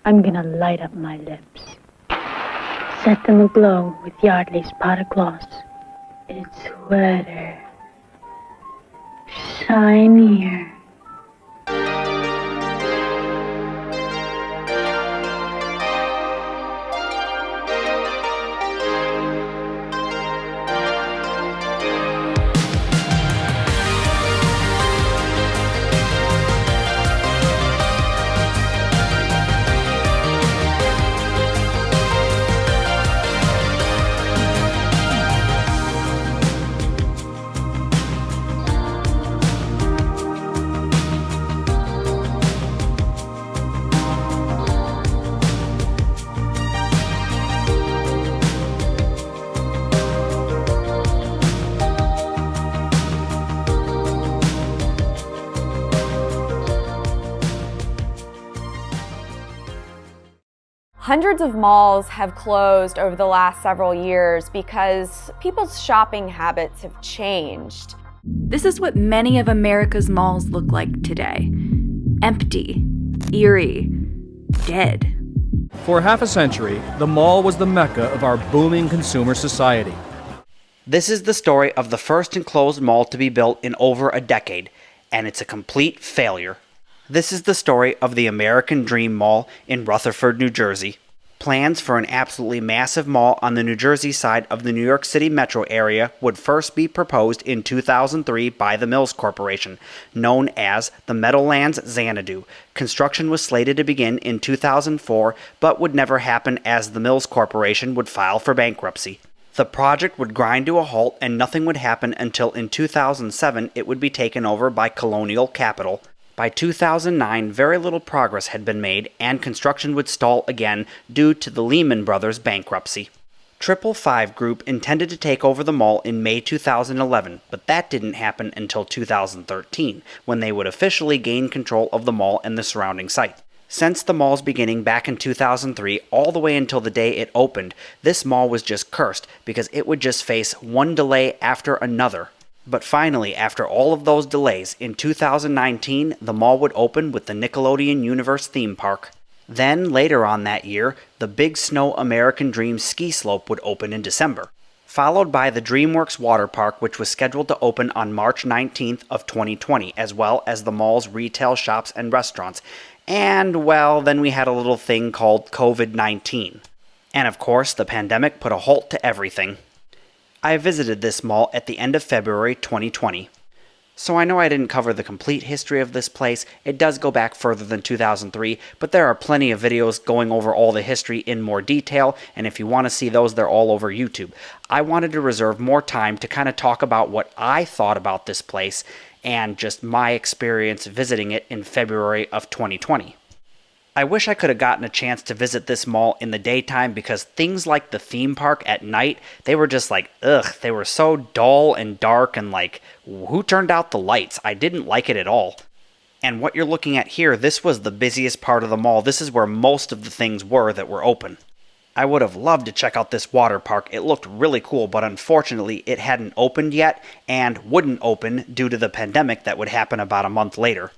I'm gonna light up my lips. Set them aglow with Yardley's pot of gloss. It's wetter. Shinier. Hundreds of malls have closed over the last several years because people's shopping habits have changed. This is what many of America's malls look like today. Empty, eerie, dead. For half a century, the mall was the mecca of our booming consumer society. This is the story of the first enclosed mall to be built in over a decade, and it's a complete failure. This is the story of the American Dream Mall in Rutherford, New Jersey. Plans for an absolutely massive mall on the New Jersey side of the New York City metro area would first be proposed in 2003 by the Mills Corporation, known as the Meadowlands Xanadu. Construction was slated to begin in 2004, but would never happen as the Mills Corporation would file for bankruptcy. The project would grind to a halt and nothing would happen until in 2007 it would be taken over by Colonial Capital. By 2009, very little progress had been made, and construction would stall again due to the Lehman Brothers bankruptcy. 555 Group intended to take over the mall in May 2011, but that didn't happen until 2013, when they would officially gain control of the mall and the surrounding site. Since the mall's beginning back in 2003, all the way until the day it opened, this mall was just cursed because it would just face one delay after another. But finally, after all of those delays, in 2019, the mall would open with the Nickelodeon Universe theme park. Then, later on that year, the Big Snow American Dream ski slope would open in December, followed by the DreamWorks water park, which was scheduled to open on March 19th of 2020, as well as the mall's retail shops and restaurants. And, well, then we had a little thing called COVID-19. And of course, the pandemic put a halt to everything. I visited this mall at the end of February 2020. So I know I didn't cover the complete history of this place. It does go back further than 2003, but there are plenty of videos going over all the history in more detail, and if you want to see those, they're all over YouTube. I wanted to reserve more time to kind of talk about what I thought about this place and just my experience visiting it in February of 2020. I wish I could have gotten a chance to visit this mall in the daytime because things like the theme park at night, they were just like, ugh, they were so dull and dark and like, who turned out the lights? I didn't like it at all. And what you're looking at here, this was the busiest part of the mall. This is where most of the things were that were open. I would have loved to check out this water park. It looked really cool, but unfortunately it hadn't opened yet and wouldn't open due to the pandemic that would happen about a month later.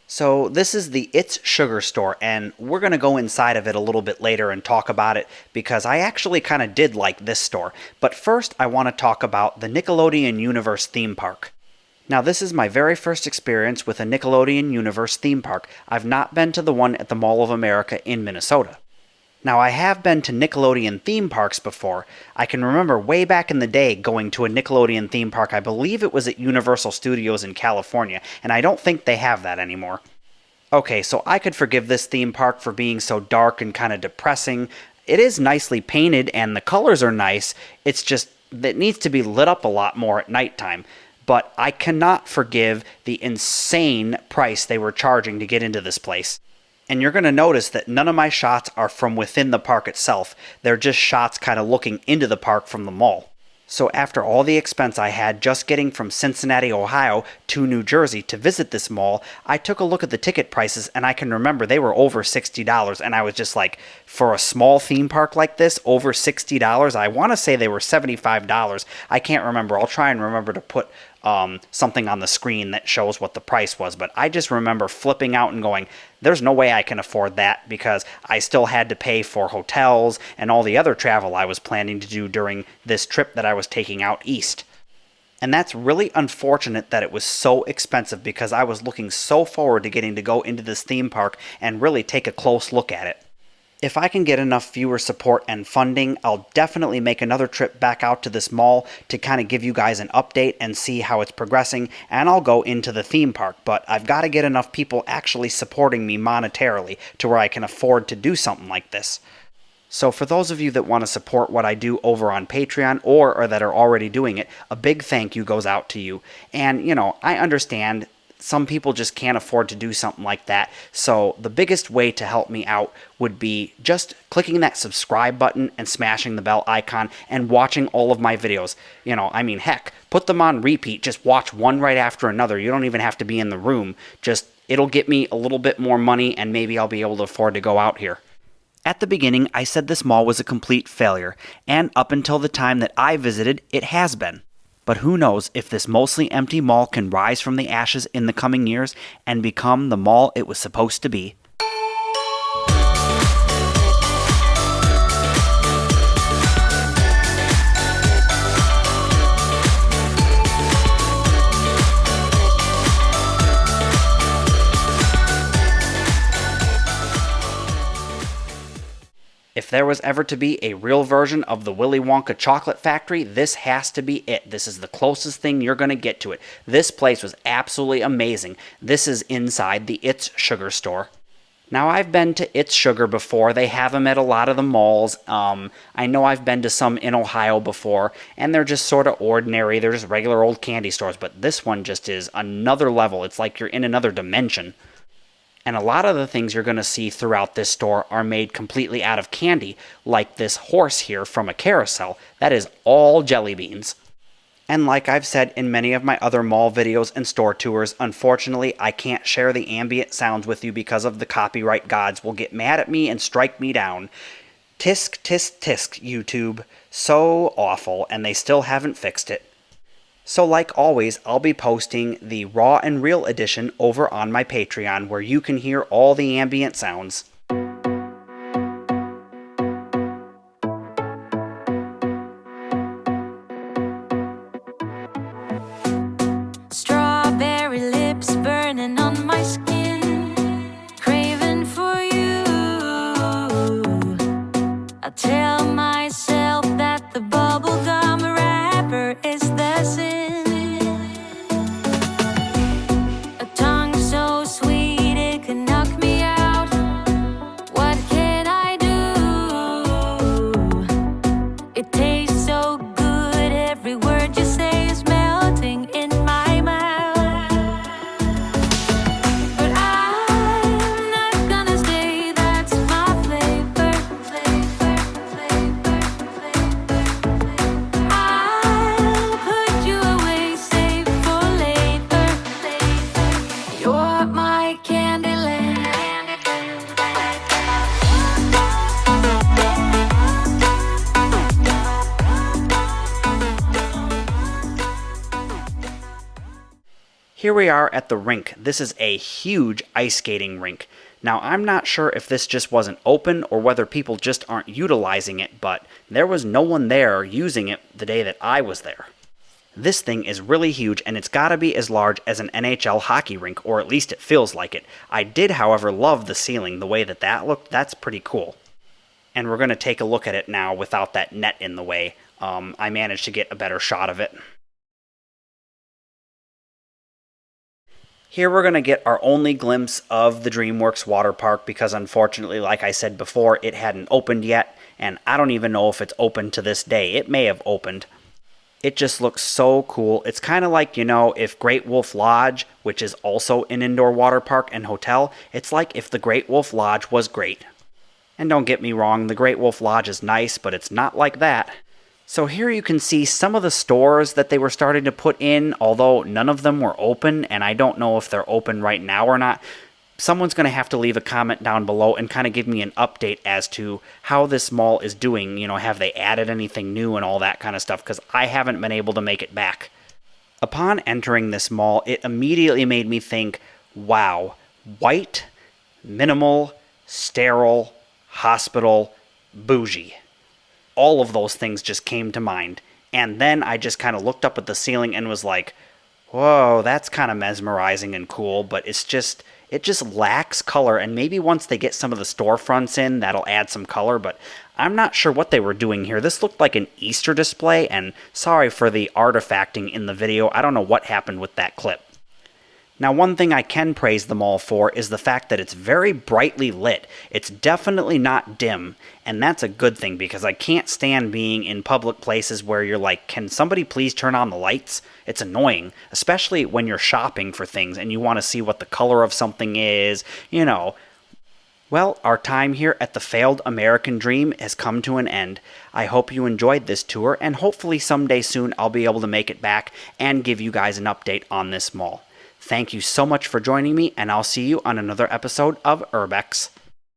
So this is the It's Sugar Store, and we're going to go inside of it a little bit later and talk about it because I actually kind of did like this store. But first I want to talk about the Nickelodeon Universe theme park. Now this is my very first experience with a Nickelodeon Universe theme park. I've not been to the one at the Mall of America in Minnesota. Now I have been to Nickelodeon theme parks before. I can remember way back in the day going to a Nickelodeon theme park. I believe it was at Universal Studios in California, and I don't think they have that anymore. Okay, so I could forgive this theme park for being so dark and kind of depressing. It is nicely painted and the colors are nice. It's just that it needs to be lit up a lot more at nighttime. But I cannot forgive the insane price they were charging to get into this place. And you're going to notice that none of my shots are from within the park itself. They're just shots kind of looking into the park from the mall. So after all the expense I had just getting from Cincinnati, Ohio to New Jersey to visit this mall, I took a look at the ticket prices and I can remember they were over $60 and I was just like, for a small theme park like this, over $60? I want to say they were $75. I can't remember. I'll try and remember to put something on the screen that shows what the price was. But I just remember flipping out and going, there's no way I can afford that, because I still had to pay for hotels and all the other travel I was planning to do during this trip that I was taking out east. And that's really unfortunate that it was so expensive, because I was looking so forward to getting to go into this theme park and really take a close look at it. If I can get enough viewer support and funding, I'll definitely make another trip back out to this mall to kind of give you guys an update and see how it's progressing, and I'll go into the theme park. But I've got to get enough people actually supporting me monetarily to where I can afford to do something like this. So for those of you that want to support what I do over on Patreon, or that are already doing it, a big thank you goes out to you. And, I understand some people just can't afford to do something like that. So the biggest way to help me out would be just clicking that subscribe button and smashing the bell icon and watching all of my videos. Heck, put them on repeat. Just watch one right after another. You don't even have to be in the room. It'll get me a little bit more money, and maybe I'll be able to afford to go out here. At the beginning, I said this mall was a complete failure, and up until the time that I visited, it has been. But who knows if this mostly empty mall can rise from the ashes in the coming years and become the mall it was supposed to be. If there was ever to be a real version of the Willy Wonka chocolate factory, this has to be it. This is the closest thing you're going to get to it. This place was absolutely amazing. This is inside the It's Sugar store. Now, I've been to It's Sugar before. They have them at a lot of the malls. I know I've been to some in Ohio before, and they're just sort of ordinary. They're just regular old candy stores, but this one just is another level. It's like you're in another dimension. And a lot of the things you're going to see throughout this store are made completely out of candy, like this horse here from a carousel. That is all jelly beans. And like I've said in many of my other mall videos and store tours, unfortunately, I can't share the ambient sounds with you because of the copyright gods will get mad at me and strike me down. Tisk, tisk, tisk, YouTube. So awful, and they still haven't fixed it. So like always, I'll be posting the raw and real edition over on my Patreon, where you can hear all the ambient sounds. Strawberry lips burning on my skin, craving for you. I tell myself that the bubblegum wrapper is the sin. A tongue so sweet it can knock me out. What can I do? It tastes so good, every word you say is melting in my mouth. But I'm not gonna stay, that's my flavor. I'll put you away, save for later. You're my Candyland. Here we are at the rink. This is a huge ice skating rink. Now, I'm not sure if this just wasn't open or whether people just aren't utilizing it, but there was no one there using it the day that I was there. This thing is really huge, and it's gotta be as large as an NHL hockey rink, or at least it feels like it. I did, however, love the ceiling, the way that looked. That's pretty cool. And we're gonna take a look at it now without that net in the way. I managed to get a better shot of it. Here we're going to get our only glimpse of the DreamWorks water park, because unfortunately, like I said before, it hadn't opened yet, and I don't even know if it's open to this day. It may have opened. It just looks so cool. It's kind of like, if Great Wolf Lodge, which is also an indoor water park and hotel, it's like if the Great Wolf Lodge was great. And don't get me wrong, the Great Wolf Lodge is nice, but it's not like that. So here you can see some of the stores that they were starting to put in, although none of them were open, and I don't know if they're open right now or not. Someone's going to have to leave a comment down below and kind of give me an update as to how this mall is doing. Have they added anything new and all that kind of stuff, because I haven't been able to make it back. Upon entering this mall, it immediately made me think, wow, white, minimal, sterile, hospital, bougie. All of those things just came to mind. And then I just kind of looked up at the ceiling and was like, whoa, that's kind of mesmerizing and cool, but it just lacks color. And maybe once they get some of the storefronts in, that'll add some color, but I'm not sure what they were doing here. This looked like an Easter display, and sorry for the artifacting in the video. I don't know what happened with that clip. Now, one thing I can praise the mall for is the fact that it's very brightly lit. It's definitely not dim, and that's a good thing because I can't stand being in public places where you're like, can somebody please turn on the lights? It's annoying, especially when you're shopping for things and you want to see what the color of something is, you know. Well, our time here at the Failed American Dream has come to an end. I hope you enjoyed this tour, and hopefully someday soon I'll be able to make it back and give you guys an update on this mall. Thank you so much for joining me, and I'll see you on another episode of URBEX.